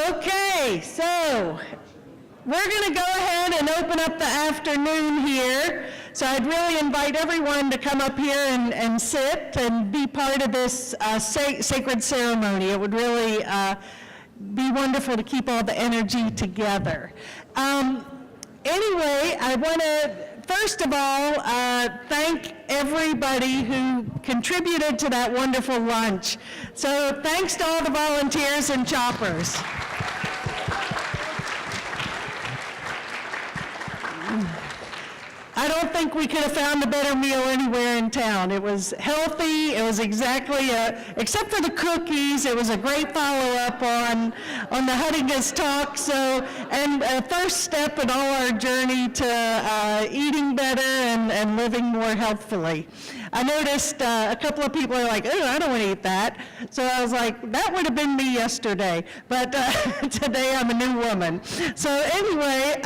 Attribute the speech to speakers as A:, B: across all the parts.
A: Okay, so we're going to go ahead and open up the afternoon here. So I'd really invite everyone to come up here and sit and be part of this sacred ceremony. It would really be wonderful to keep all the energy together. Anyway, I want to, first of all, thank everybody who contributed to that wonderful lunch. So thanks to all the volunteers and choppers. I don't think we could have found a better meal anywhere in town. It was healthy. It was exactly, except for the cookies, it was a great follow-up on the Huddigas talk. So, and a first step in all our journey to eating better and living more healthfully. I noticed a couple of people are like, oh, I don't want to eat that. So I was like, that would have been me yesterday. But today I'm a new woman. So anyway,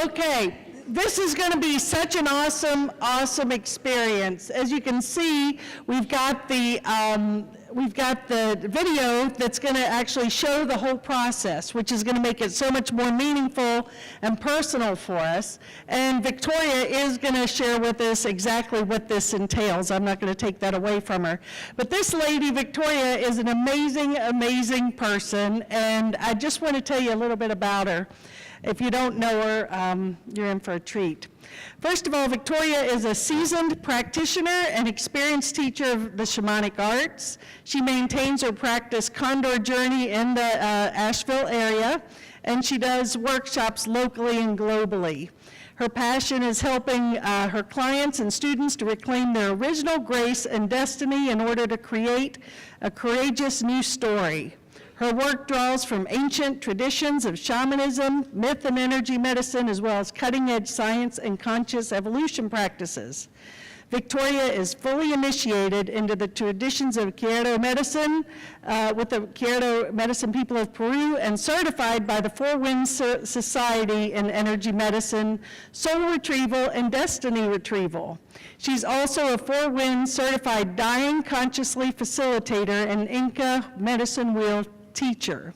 A: okay, this is going to be such an awesome experience. As you can see, we've got the video that's going to actually show the whole process, which is going to make it so much more meaningful and personal for us. And Victoria is going to share with us exactly what this entails. I'm not going to take that away from her. But this lady, Victoria, is an amazing person, and I just want to tell you a little bit about her. If you don't know her, you're in for a treat. First of all, Victoria is a seasoned practitioner and experienced teacher of the shamanic arts. She maintains her practice Condor Journey in the Asheville area, and she does workshops locally and globally. Her passion is helping her clients and students to reclaim their original grace and destiny in order to create a courageous new story. Her work draws from ancient traditions of shamanism, myth and energy medicine, as well as cutting-edge science and conscious evolution practices. Victoria is fully initiated into the traditions of Quierdo medicine with the Quierdo medicine people of Peru, and certified by the Four Winds Society in energy medicine, soul retrieval, and destiny retrieval. She's also a Four Winds certified dying consciously facilitator and Inca medicine wheel teacher.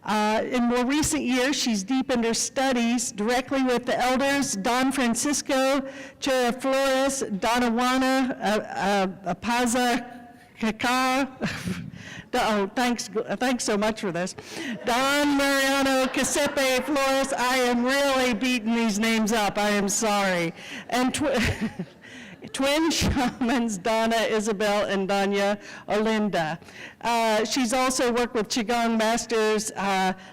A: In more recent years, she's deepened her studies directly with the elders Don Francisco Chera Flores, Donawana Apaza Kaka. Oh, thanks so much for this. Don Mariano Casepe Flores. I am really beating these names up. I am sorry. And twin shamans, Donna Isabel and Danya Olinda. She's also worked with Qigong masters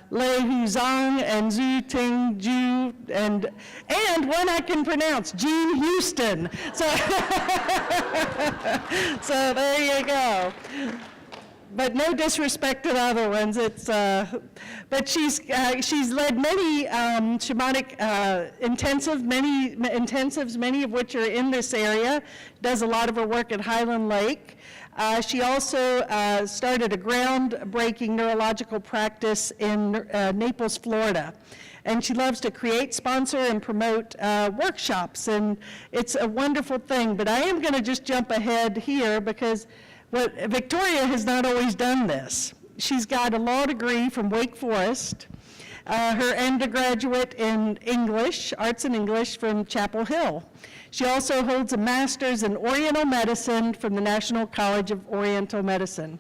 A: Lei Hu Zhang and Zhu Ting Ju, and one I can pronounce, Jean Houston. So, so there you go. But no disrespect to the other ones. But she's led many shamanic intensives, many of which are in this area. Does a lot of her work at Highland Lake. She also started a groundbreaking neurological practice in Naples, Florida. And she loves to create, sponsor, and promote workshops. And it's a wonderful thing. But I am going to just jump ahead here because Victoria has not always done this. She's got a law degree from Wake Forest, her undergraduate in English, arts and English from Chapel Hill. She also holds a master's in Oriental Medicine from the National College of Oriental Medicine.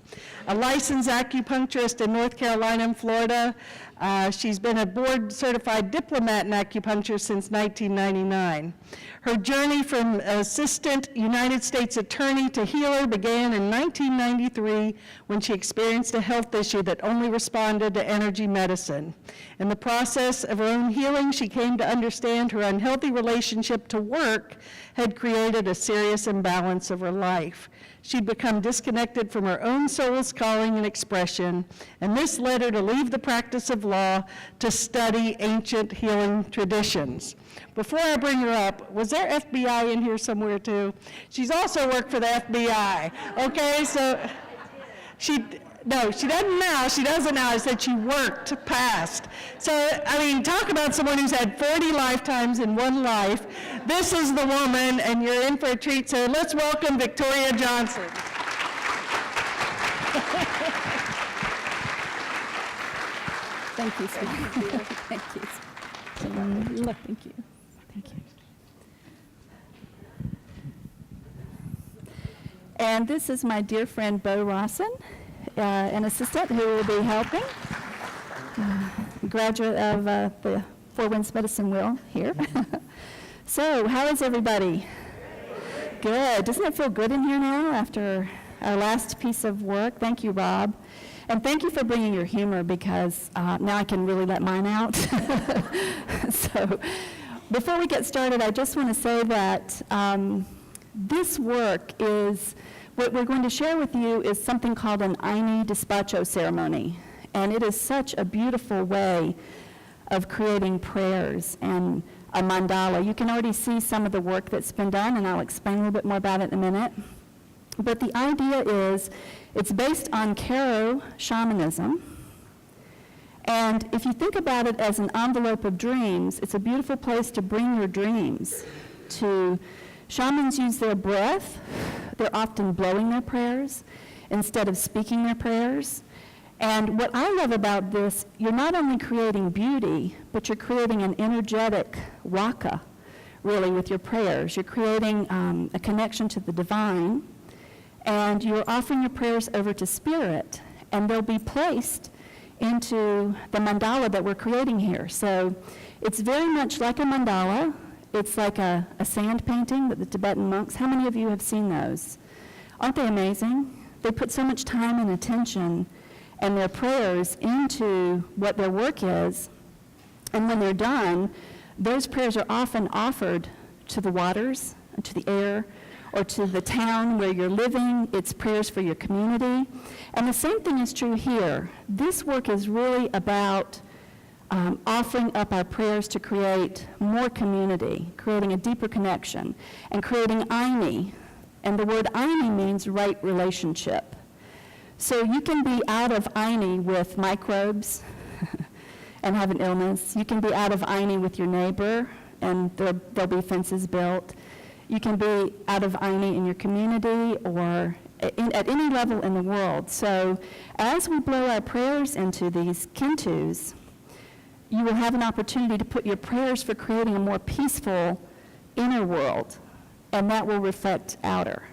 A: A licensed acupuncturist in North Carolina and Florida. She's been a board-certified diplomat in acupuncture since 1999. Her journey from assistant United States attorney to healer began in 1993 when she experienced a health issue that only responded to energy medicine. In the process of her own healing, she came to understand her unhealthy relationship to work had created a serious imbalance of her life. She'd become disconnected from her own soul's calling and expression, and this led her to leave the practice of law to study ancient healing traditions. Before I bring her up, was there FBI in here somewhere too? She's also worked for the FBI. Okay, so no, she doesn't now. She doesn't now. I said she worked past. So, I mean, talk about someone who's had 40 lifetimes in one life. This is the woman, and you're in for a treat. So let's welcome Victoria Johnson.
B: Thank you, sweetie. Thank you. Thank you. Thank you. And this is my dear friend Bo Rawson, an assistant who will be helping. Graduate of the Four Winds Medicine Wheel here. So, how is everybody? Good. Doesn't it feel good in here now after our last piece of work? Thank you, Rob. And thank you for bringing your humor, because now I can really let mine out. So, before we get started, I just want to say that this work is, what we're going to share with you is something called an Aini Despacho ceremony. And it is such a beautiful way of creating prayers and a mandala. You can already see some of the work that's been done, and I'll explain a little bit more about it in a minute. But the idea is, it's based on Karo shamanism. And if you think about it as an envelope of dreams, it's a beautiful place to bring your dreams to. Shamans use their breath. They're often blowing their prayers instead of speaking their prayers. And what I love about this, you're not only creating beauty, but you're creating an energetic waka, really, with your prayers. You're creating a connection to the divine, and you're offering your prayers over to Spirit, and they'll be placed into the mandala that we're creating here. So it's very much like a mandala. It's like a sand painting that the Tibetan monks, how many of you have seen those? Aren't they amazing? They put so much time and attention and their prayers into what their work is. And when they're done, those prayers are often offered to the waters, to the air, or to the town where you're living. It's prayers for your community. And the same thing is true here. This work is really about offering up our prayers to create more community, creating a deeper connection, and creating Aini. And the word Aini means right relationship. So you can be out of Aini with microbes and have an illness. You can be out of Aini with your neighbor, and there'll be fences built. You can be out of Aini in your community or at any level in the world. So as we blow our prayers into these kintus, you will have an opportunity to put your prayers for creating a more peaceful inner world, and that will reflect outer.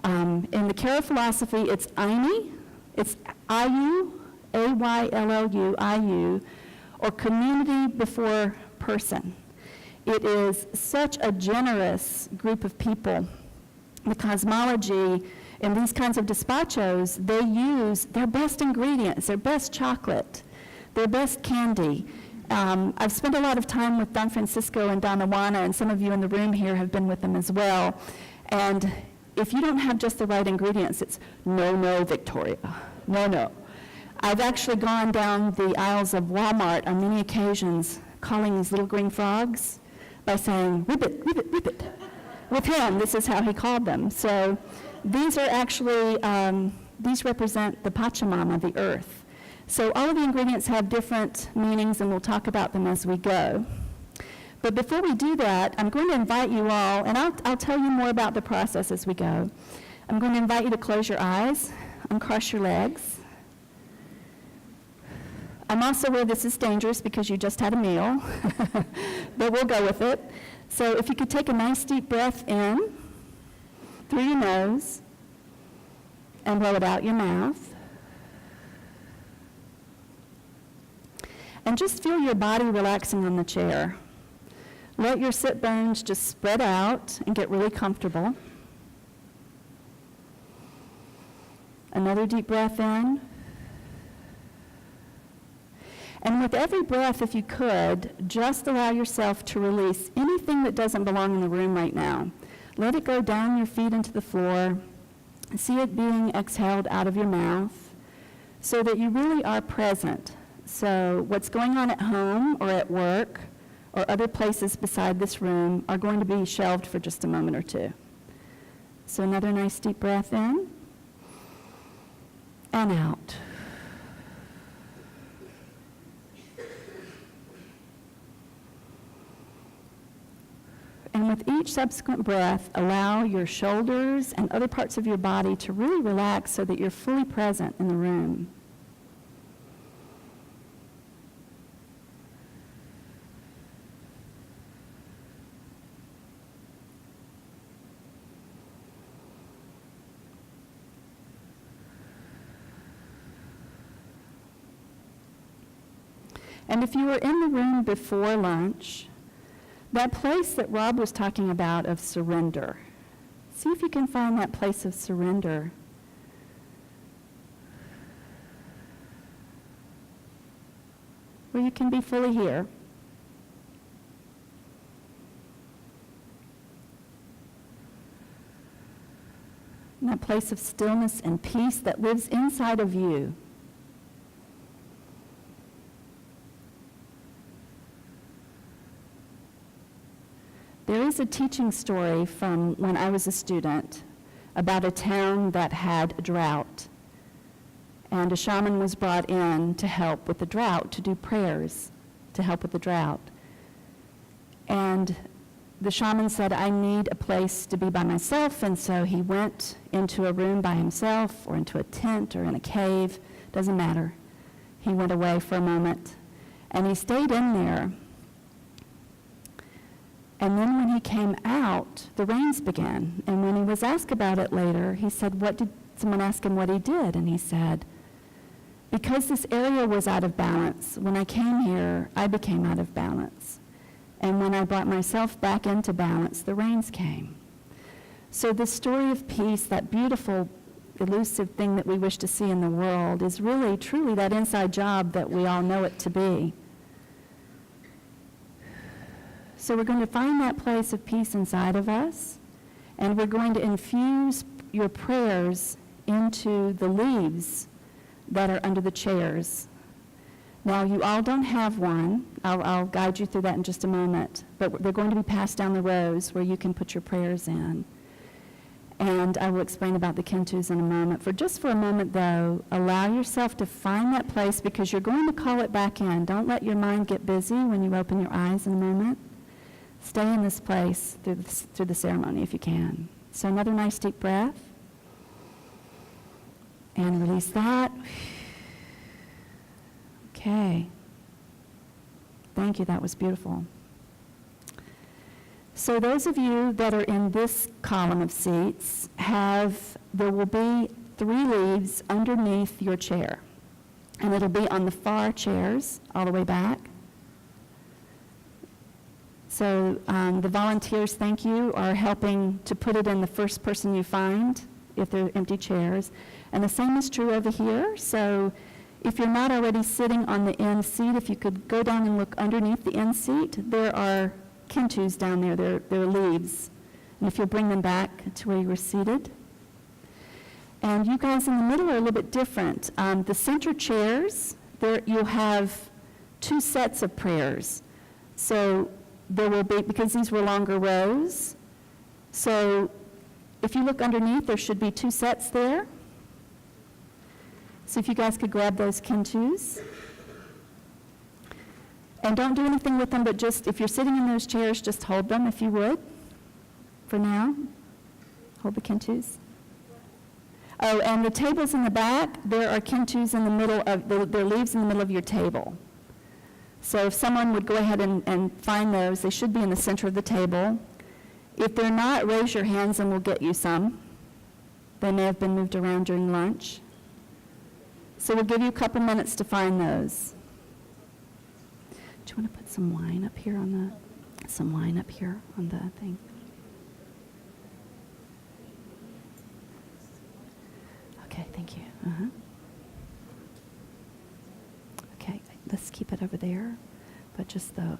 B: In the Kara philosophy, it's Aini, it's Ayu, A-Y-L-L-U, Ayu, or community before person. It is such a generous group of people. The cosmology in these kinds of despachos, they use their best ingredients, their best chocolate, their best candy. I've spent a lot of time with Don Francisco and Donna Juana, and some of you in the room here have been with them as well. And if you don't have just the right ingredients, it's no, Victoria, no. I've actually gone down the aisles of Walmart on many occasions calling these little green frogs by saying, ribbit. With him, this is how he called them. So these are actually, these represent the Pachamama, the earth. So all of the ingredients have different meanings, and we'll talk about them as we go. But before we do that, I'm going to invite you all, and I'll tell you more about the process as we go. I'm going to invite you to close your eyes, uncross your legs. I'm also aware this is dangerous because you just had a meal, but we'll go with it. So if you could take a nice deep breath in through your nose and blow it out your mouth. And just feel your body relaxing on the chair. Let your sit bones just spread out and get really comfortable. Another deep breath in. And with every breath, if you could, just allow yourself to release anything that doesn't belong in the room right now. Let it go down your feet into the floor. See it being exhaled out of your mouth so that you really are present. So what's going on at home or at work or other places beside this room are going to be shelved for just a moment or two. So another nice deep breath in and out. And with each subsequent breath, allow your shoulders and other parts of your body to really relax so that you're fully present in the room. And if you were in the room before lunch, that place that Rob was talking about of surrender, see if you can find that place of surrender. Where you can be fully here. And that place of stillness and peace that lives inside of you. There is a teaching story from when I was a student about a town that had a drought. And a shaman was brought in to help with the drought, to do prayers to help with the drought. And the shaman said, I need a place to be by myself, and so he went into a room by himself, or into a tent, or in a cave, doesn't matter. He went away for a moment, and he stayed in there. And then when he came out, the rains began. And when he was asked about it later, he said, someone asked him what he did, and he said, because this area was out of balance, when I came here, I became out of balance. And when I brought myself back into balance, the rains came. So the story of peace, that beautiful, elusive thing that we wish to see in the world, is really, truly that inside job that we all know it to be. So we're going to find that place of peace inside of us, and we're going to infuse your prayers into the leaves that are under the chairs. Now, you all don't have one. I'll guide you through that in just a moment, but they're going to be passed down the rows where you can put your prayers in. And I will explain about the kintus in a moment. Just for a moment, though, allow yourself to find that place, because you're going to call it back in. Don't let your mind get busy when you open your eyes in a moment. Stay in this place through the ceremony if you can. So another nice deep breath. And release that. Okay. Thank you, that was beautiful. So those of you that are in this column of seats, there will be 3 leaves underneath your chair. And it'll be on the far chairs all the way back. So the volunteers, thank you, are helping to put it in the first person you find if they're empty chairs. And the same is true over here. So if you're not already sitting on the end seat, if you could go down and look underneath the end seat, there are kintus down there. They're leaves. And if you'll bring them back to where you were seated. And you guys in the middle are a little bit different. The center chairs, you'll have 2 sets of prayers. So there will be, because these were longer rows, so if you look underneath, there should be 2 sets there. So if you guys could grab those kintus. And don't do anything with them, but just, if you're sitting in those chairs, just hold them if you would, for now. Hold the kintus. Oh, and the tables in the back, there are kintus in the middle of, there are leaves in the middle of your table. So if someone would go ahead and find those, they should be in the center of the table. If they're not, raise your hands and we'll get you some. They may have been moved around during lunch. So we'll give you a couple minutes to find those. Do you want to put some wine up here on the thing? Okay, thank you. Okay, let's keep it over there, but just the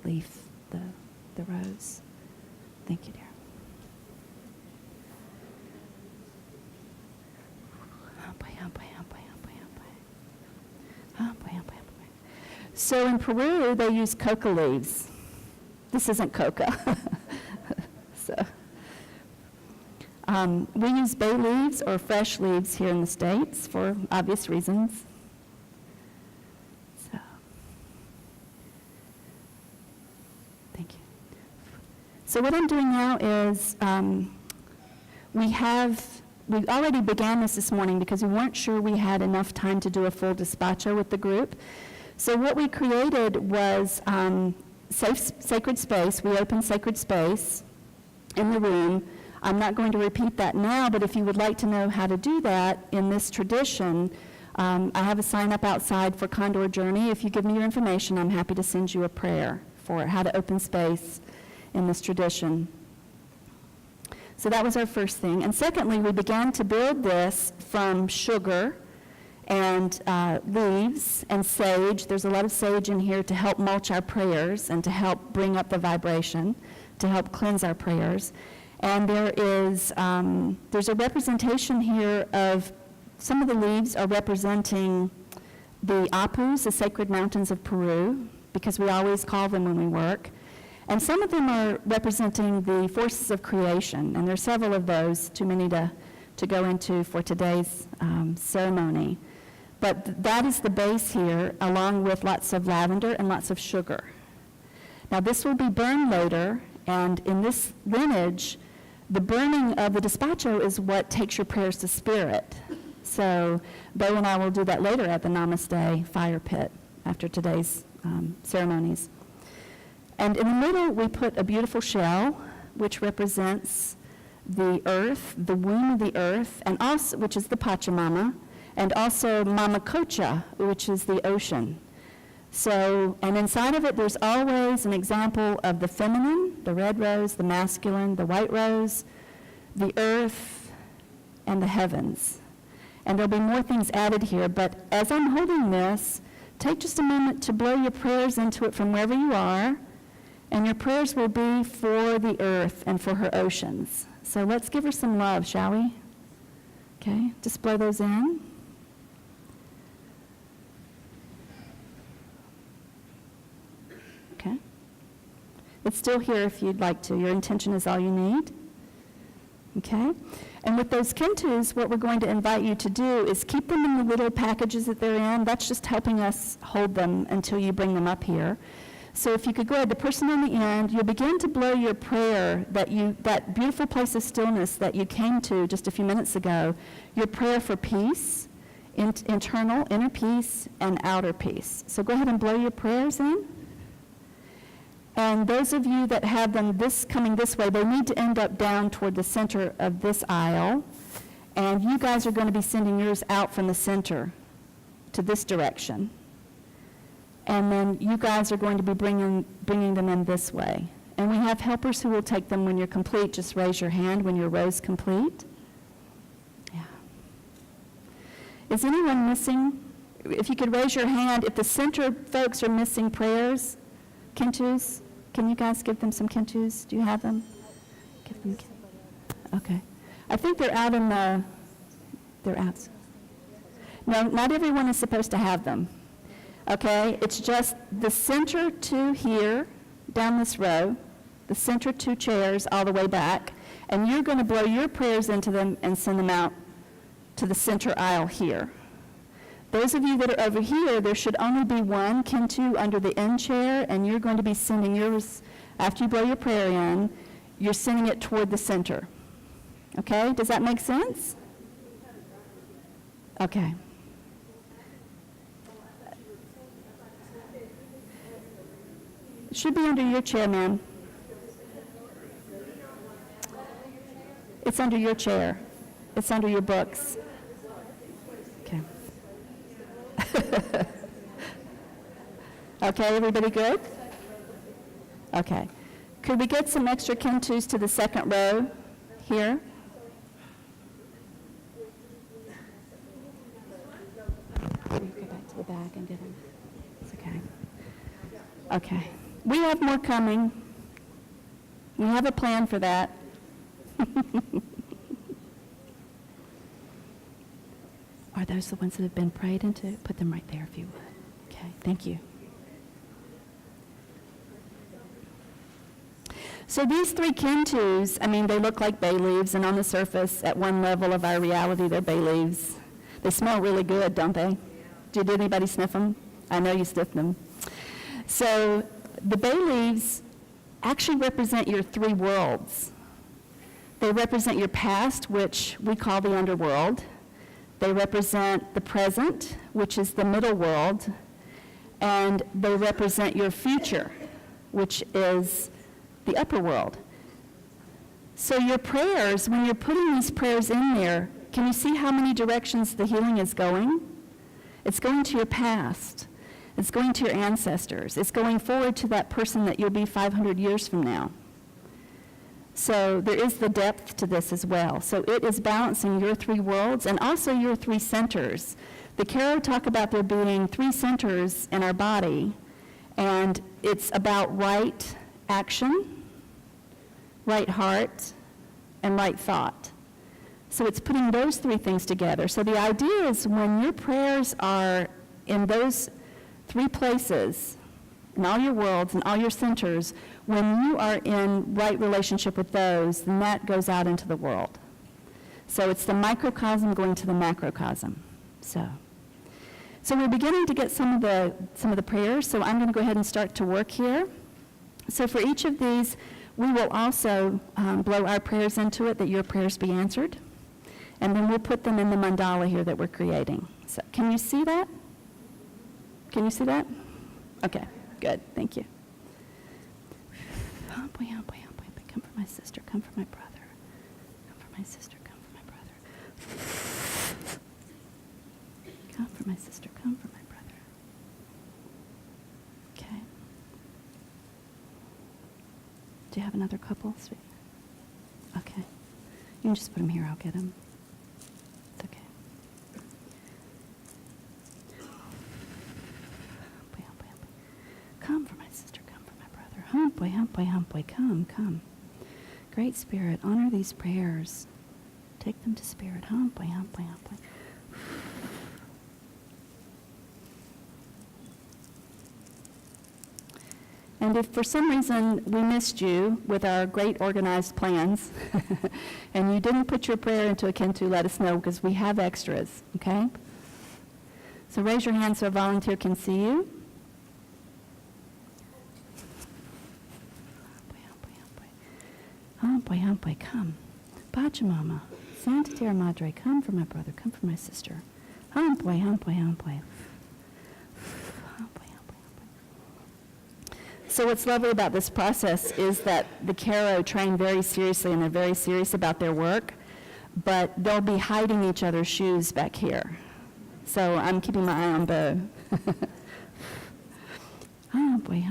B: leaf, the rose. Thank you, dear. So in Peru, they use coca leaves. This isn't coca. We use bay leaves or fresh leaves here in the States for obvious reasons. So, thank you. So what I'm doing now is we already began this morning because we weren't sure we had enough time to do a full despacho with the group. So what we created was sacred space. We opened sacred space in the room. I'm not going to repeat that now, but if you would like to know how to do that in this tradition, I have a sign up outside for Condor Journey. If you give me your information, I'm happy to send you a prayer for how to open space in this tradition. So that was our first thing. And secondly, we began to build this from sugar and leaves and sage. There's a lot of sage in here to help mulch our prayers and to help bring up the vibration, to help cleanse our prayers. And there's a representation here of, some of the leaves are representing the Apus, the sacred mountains of Peru, because we always call them when we work. And some of them are representing the forces of creation, and there are several of those, too many to go into for today's ceremony. But that is the base here, along with lots of lavender and lots of sugar. Now this will be burned later, and in this lineage, the burning of the despacho is what takes your prayers to spirit. So Bo and I will do that later at the Namaste fire pit after today's ceremonies. And in the middle, we put a beautiful shell, which represents the earth, the womb of the earth, and also, which is the Pachamama, and also Mama Kocha, which is the ocean. So, and inside of it, there's always an example of the feminine, the red rose, the masculine, the white rose, the earth, and the heavens. And there'll be more things added here, but as I'm holding this, take just a moment to blow your prayers into it from wherever you are, and your prayers will be for the earth and for her oceans. So let's give her some love, shall we? Okay, just blow those in. Okay. It's still here if you'd like to. Your intention is all you need. Okay? And with those kintus, what we're going to invite you to do is keep them in the little packages that they're in. That's just helping us hold them until you bring them up here. So if you could go ahead, the person on the end, you'll begin to blow your prayer, that beautiful place of stillness that you came to just a few minutes ago, your prayer for peace, internal, inner peace, and outer peace. So go ahead and blow your prayers in. And those of you that have them coming this way, they need to end up down toward the center of this aisle. And you guys are going to be sending yours out from the center to this direction. And then you guys are going to be bringing them in this way. And we have helpers who will take them when you're complete. Just raise your hand when your row's complete. Yeah. Is anyone missing? If you could raise your hand, if the center folks are missing prayers, kintus, can you guys give them some kintus? Do you have them? Give them. Okay. I think they're out they're out. No, not everyone is supposed to have them. Okay, it's just the center two here, down this row, the center two chairs all the way back, and you're going to blow your prayers into them and send them out to the center aisle here. Those of you that are over here, there should only be one kintu under the end chair, and you're going to be sending yours, after you blow your prayer in, you're sending it toward the center. Okay, does that make sense? Okay. It should be under your chair, ma'am. It's under your chair. It's under your books. Okay. Okay, everybody good? Okay. Could we get some extra kintus to the second row here? Go back to the back and get them. It's okay. Okay. We have more coming. We have a plan for that. Are those the ones that have been prayed into? Put them right there if you would. Okay, thank you. So these three kintus, I mean, they look like bay leaves, and on the surface, at one level of our reality, they're bay leaves. They smell really good, don't they? Did anybody sniff them? I know you sniffed them. So the bay leaves actually represent your three worlds. They represent your past, which we call the underworld. They represent the present, which is the middle world. And they represent your future, which is the upper world. So your prayers, when you're putting these prayers in there, can you see how many directions the healing is going? It's going to your past. It's going to your ancestors. It's going forward to that person that you'll be 500 years from now. So there is the depth to this as well. So it is balancing your three worlds and also your three centers. The Karo talk about there being three centers in our body, and it's about right action, right heart, and right thought. So it's putting those three things together. So the idea is when your prayers are in those three places, in all your worlds and all your centers, when you are in right relationship with those, then that goes out into the world. So it's the microcosm going to the macrocosm. So we're beginning to get some of the prayers, so I'm going to go ahead and start to work here. So for each of these, we will also blow our prayers into it, that your prayers be answered. And then we'll put them in the mandala here that we're creating. So can you see that? Can you see that? Okay, good, thank you. Oh boy, oh boy, oh boy, but come for my sister, come for my brother. Come for my sister, come for my brother. Come for my sister, come for my brother. Okay. Do you have another couple, sweetie? Okay. You can just put them here, I'll get them. It's okay. Come for my sister, come for my brother. Hump, boy, come. Great Spirit, honor these prayers. Take them to Spirit. Hump, boy. And if for some reason we missed you with our great organized plans, and you didn't put your prayer into a Kentu, let us know, because we have extras, okay? So raise your hand so a volunteer can see you. Oh boy, come. Pachamama, Santa Terra Madre, come for my brother, come for my sister. Oh boy. So what's lovely about this process is that the Karo train very seriously, and they're very serious about their work, but they'll be hiding each other's shoes back here. So I'm keeping my eye on Bo. Oh boy.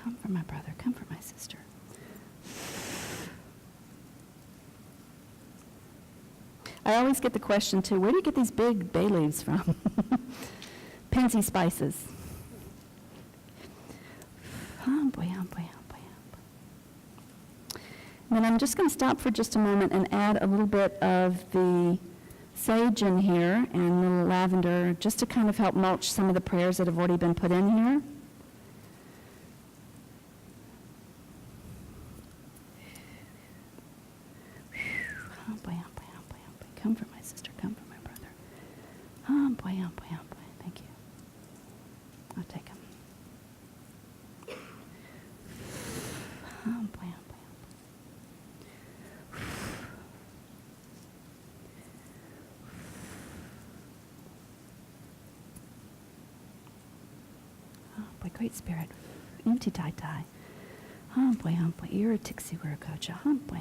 B: Come for my brother, come for my sister. I always get the question too, where do you get these big bay leaves from? Pansy spices. Oh boy. And then I'm just going to stop for just a moment and add a little bit of the sage in here and a little lavender, just to kind of help mulch some of the prayers that have already been put in here. Oh boy. Come for my sister, come for my brother. Oh boy. Thank you. I'll take him. Oh boy. Oh boy, Great Spirit. Inti Tai Tai. Oh boy. Ira Tixi Wirakocha. Oh boy.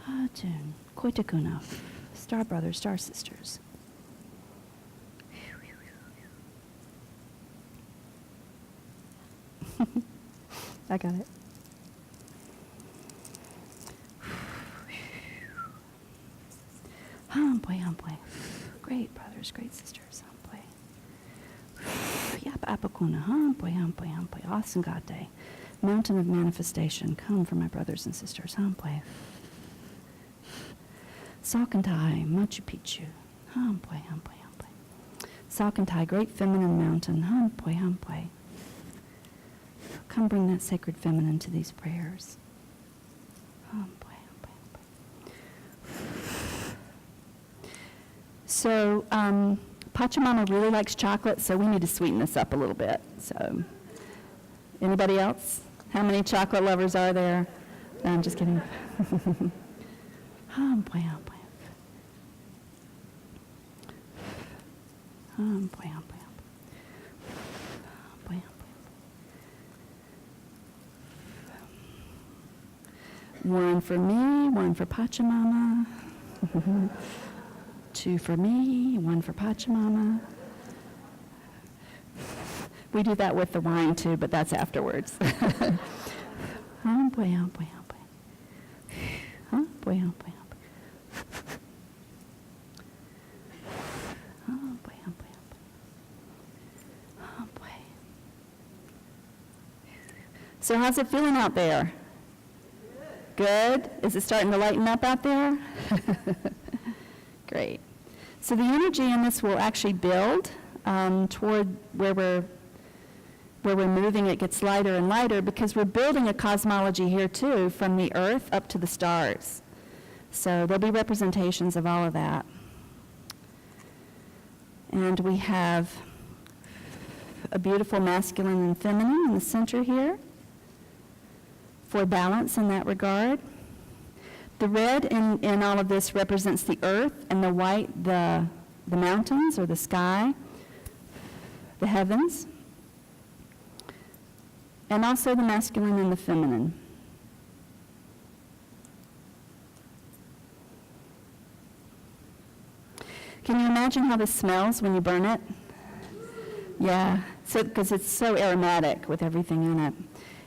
B: Ah, June. Koitakuna. Star Brothers, Star Sisters. I got it. Oh boy. Great brothers, great sisters. Oh boy. Yapa Apakuna. Oh boy. Asangate. Mountain of manifestation. Come for my brothers and sisters. Oh boy. Salkantai, Machu Picchu. Oh boy. Salkantai, great feminine mountain. Oh boy. Come bring that sacred feminine to these prayers. Oh boy. So Pachamama really likes chocolate, so we need to sweeten this up a little bit. So anybody else? How many chocolate lovers are there? No, I'm just kidding. Oh, boy, oh, boy. Oh, boy, oh, boy. Boy, oh, boy. One for me, one for Pachamama. 2 for me, 1 for Pachamama. We do that with the wine too, but that's afterwards. Oh boy, oh boy, oh boy. Oh boy, oh boy, oh boy. Oh boy, oh boy, oh boy. Oh boy. So how's it feeling out there? Good? Is it starting to lighten up out there? Great. So the energy in this will actually build toward where we're moving. It gets lighter and lighter because we're building a cosmology here too, from the earth up to the stars. So there'll be representations of all of that. And we have a beautiful masculine and feminine in the center here for balance in that regard. The red in all of this represents the earth, and the white, the mountains or the sky, the heavens, and also the masculine and the feminine. Can you imagine how this smells when you burn it? Yeah, because it's so aromatic with everything in it.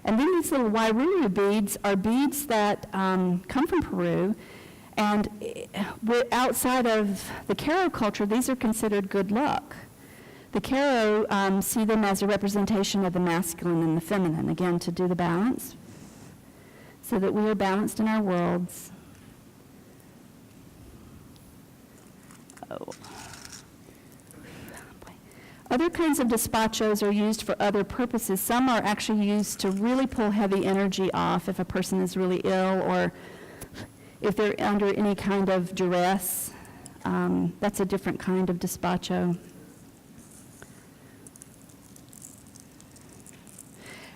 B: And then these little wairuru beads are beads that come from Peru, and outside of the Karo culture, these are considered good luck. The Karo see them as a representation of the masculine and the feminine, again, to do the balance, so that we are balanced in our worlds. Oh. Other kinds of despachos are used for other purposes. Some are actually used to really pull heavy energy off if a person is really ill or if they're under any kind of duress. That's a different kind of despacho.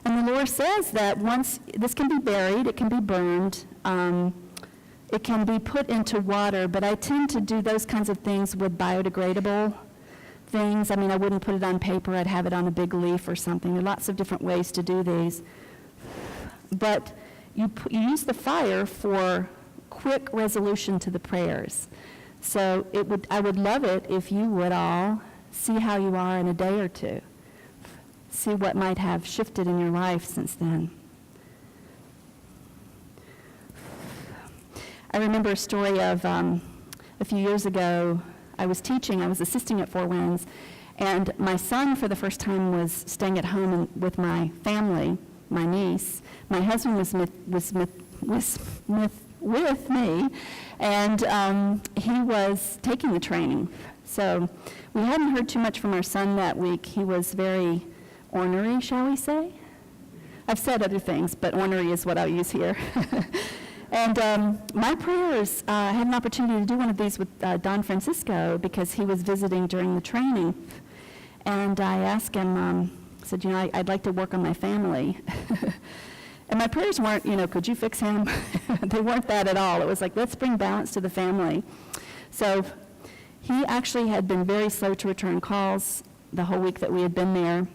B: And the lore says that once, this can be buried, it can be burned, it can be put into water, but I tend to do those kinds of things with biodegradable things. I mean, I wouldn't put it on paper, I'd have it on a big leaf or something. There are lots of different ways to do these. But you use the fire for quick resolution to the prayers. So I would love it if you would all see how you are in a day or two. See what might have shifted in your life since then. I remember a story of a few years ago. I was teaching, I was assisting at Four Winds, and my son for the first time was staying at home with my family, my niece. My husband was with me, and he was taking the training. So we hadn't heard too much from our son that week. He was very ornery, shall we say? I've said other things, but ornery is what I'll use here. And my prayers, I had an opportunity to do one of these with Don Francisco because he was visiting during the training. And I asked him, said, I'd like to work on my family. And my prayers weren't, could you fix him? They weren't that at all. It was like, let's bring balance to the family. So he actually had been very slow to return calls the whole week that we had been there.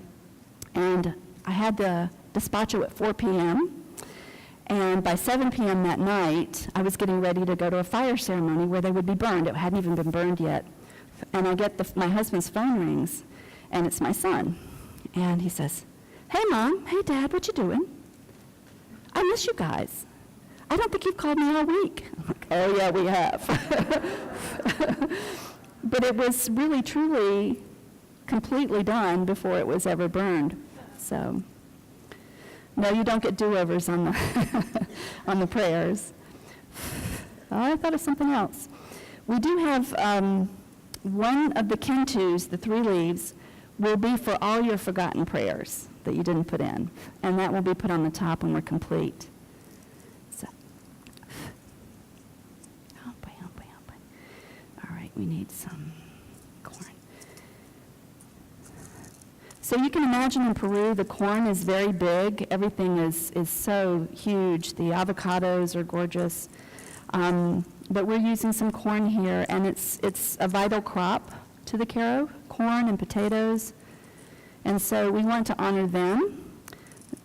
B: And I had the despacho at 4 p.m., and by 7 p.m. that night, I was getting ready to go to a fire ceremony where they would be burned. It hadn't even been burned yet. And I get my husband's phone rings, and it's my son. And he says, "Hey, Mom. Hey, Dad. What you doing? I miss you guys. I don't think you've called me all week." I'm like, "Oh, yeah, we have." But it was really, truly, completely done before it was ever burned. So... no, you don't get do-overs on the on the prayers. Oh, I thought of something else. We do have one of the kentus, the 3 leaves, will be for all your forgotten prayers that you didn't put in, and that will be put on the top when we're complete. So, oh boy, oh boy, oh boy. All right, we need some. So you can imagine in Peru, the corn is very big. Everything is so huge. The avocados are gorgeous. But we're using some corn here, and it's a vital crop to the Karo, corn and potatoes. And so we want to honor them,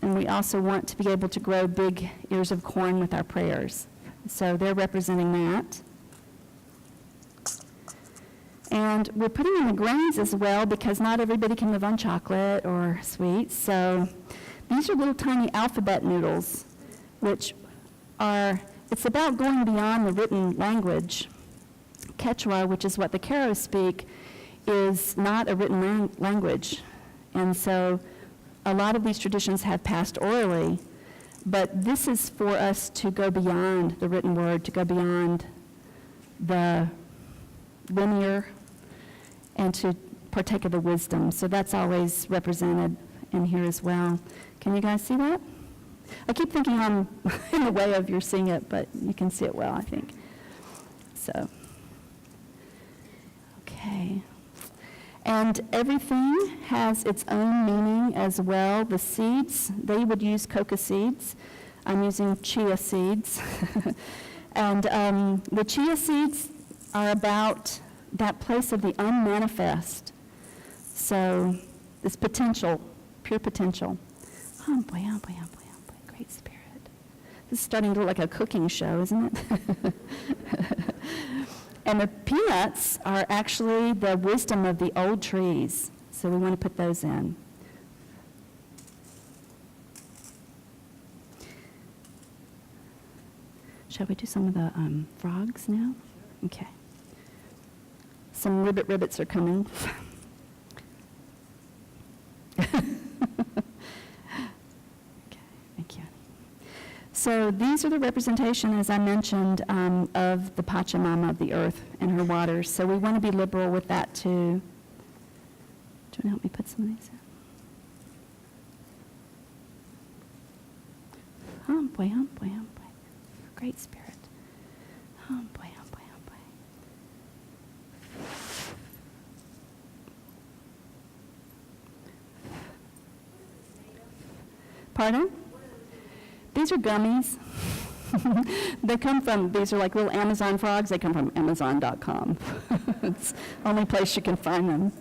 B: and we also want to be able to grow big ears of corn with our prayers. So they're representing that. And we're putting in the grains as well because not everybody can live on chocolate or sweets. So these are little tiny alphabet noodles, which are, it's about going beyond the written language. Quechua, which is what the Karo speak, is not a written language. And so a lot of these traditions have passed orally, but this is for us to go beyond the written word, to go beyond the linear, and to partake of the wisdom. So that's always represented in here as well. Can you guys see that? I keep thinking I'm in the way of your seeing it, but you can see it well, I think. So, okay. And everything has its own meaning as well. The seeds, they would use coca seeds. I'm using chia seeds. And the chia seeds are about that place of the unmanifest. So this potential, pure potential. Oh boy, oh boy, oh boy, oh boy, great spirit. This is starting to look like a cooking show, isn't it? And the peanuts are actually the wisdom of the old trees. So we want to put those in. Shall we do some of the frogs now? Okay. Some ribbits are coming. Okay, thank you. So these are the representation, as I mentioned, of the Pachamama of the earth and her waters. So we want to be liberal with that too. Do you want to help me put some of these in? Oh boy, oh boy, oh boy. Great spirit. Oh boy, oh boy, oh boy. Pardon? These are gummies. They come from, these are like little Amazon frogs. They come from Amazon.com. It's the only place you can find them.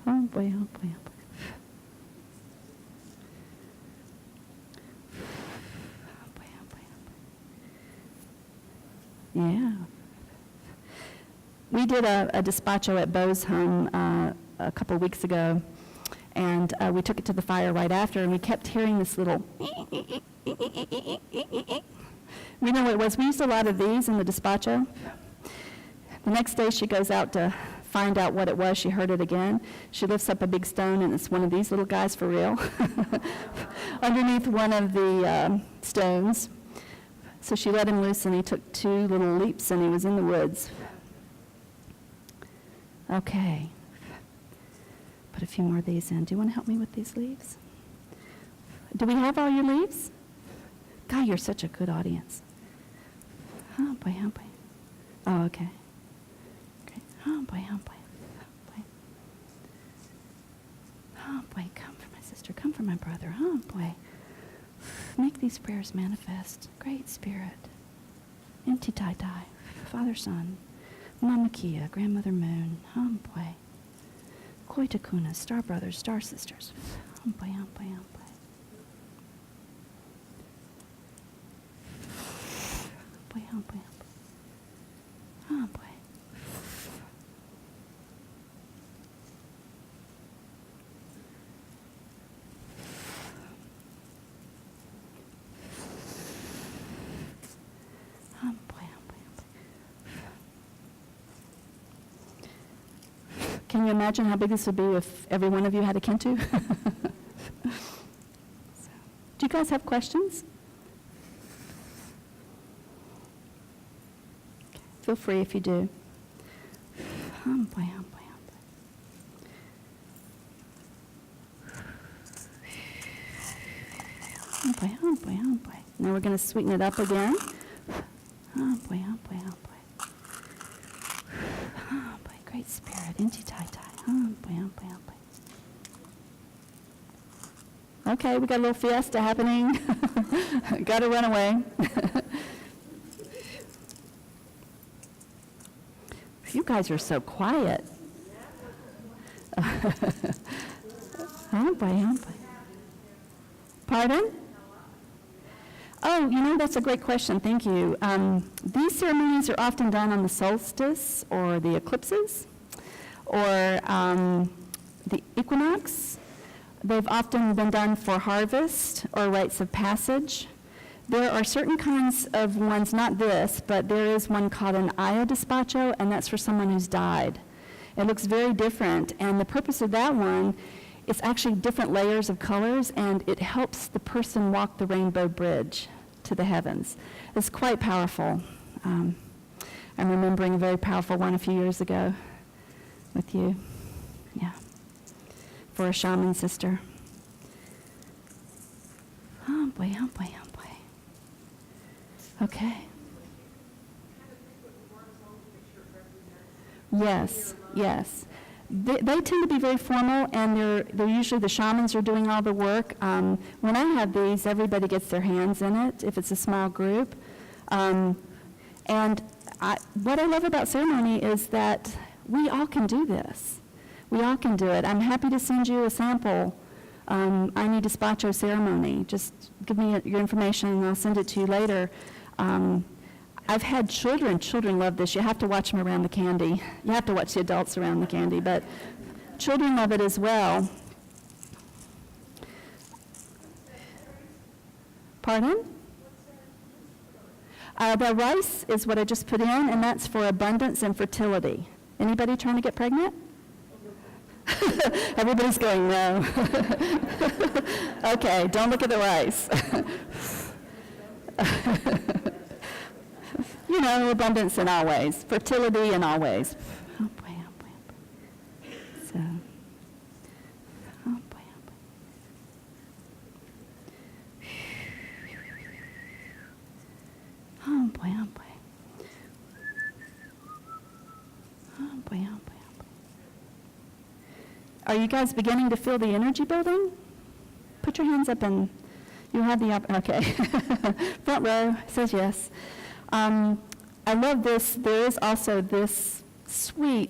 B: Oh boy, oh boy, oh boy. Oh boy, oh boy, oh boy. Yeah. We did a despacho at Bo's home a couple weeks ago. And we took it to the fire right after, and we kept hearing this little. We know what it was. We used a lot of these in the despacho. The next day, she goes out to find out what it was. She heard it again. She lifts up a big stone, and it's one of these little guys for real, underneath one of the stones. So she let him loose, and he took 2 little leaps, and he was in the woods. Okay. Put a few more of these in. Do you want to help me with these leaves? Do we have all your leaves? God, you're such a good audience. Oh boy, oh boy. Oh, okay. Great. Oh boy, oh boy. Oh boy. Oh boy, come for my sister, come for my brother. Oh boy. Make these prayers manifest. Great Spirit. Inti Tai Tai. Father Son. Mama Kia, Grandmother Moon. Oh boy. Koi Takuna, Star Brothers, Star Sisters. Oh boy, oh boy, oh boy. Oh boy, oh boy, oh boy. Oh boy. Oh boy, oh boy, oh boy. Can you imagine how big this would be if every one of you had a Kintu? Do you guys have questions? Okay. Feel free if you do. Oh boy, oh boy, oh boy. Oh boy, oh boy, oh boy. Now we're going to sweeten it up again. Oh boy, oh boy, oh boy. Oh boy, great spirit. Inti Tai Tai. Oh boy, oh boy, oh boy. Okay, we got a little fiesta happening. Got to run away. You guys are so quiet. Oh boy. Pardon? Oh, that's a great question. Thank you. These ceremonies are often done on the solstice or the eclipses or the equinox. They've often been done for harvest or rites of passage. There are certain kinds of ones, not this, but there is one called an aya despacho, and that's for someone who's died. It looks very different, and the purpose of that one is actually different layers of colors, and it helps the person walk the rainbow bridge to the heavens. It's quite powerful. I'm remembering a very powerful one a few years ago with you. Yeah. For a shaman sister. Oh boy. Okay. Yes. They tend to be very formal, and they're usually the shamans are doing all the work. When I have these, everybody gets their hands in it, if it's a small group. What I love about ceremony is that we all can do this. We all can do it. I'm happy to send you a sample. I need a despacho ceremony. Just give me your information, and I'll send it to you later. I've had children love this. You have to watch them around the candy. You have to watch the adults around the candy, but children love it as well. Pardon? The rice is what I just put in, and that's for abundance and fertility. Anybody trying to get pregnant? Everybody's going, no. Okay, don't look at the rice. Abundance in all ways, fertility in all ways. Oh boy. So, oh boy. Oh boy. Are you guys beginning to feel the energy building? Put your hands up and you have the okay. Front row says yes. I love this. There is also this sweet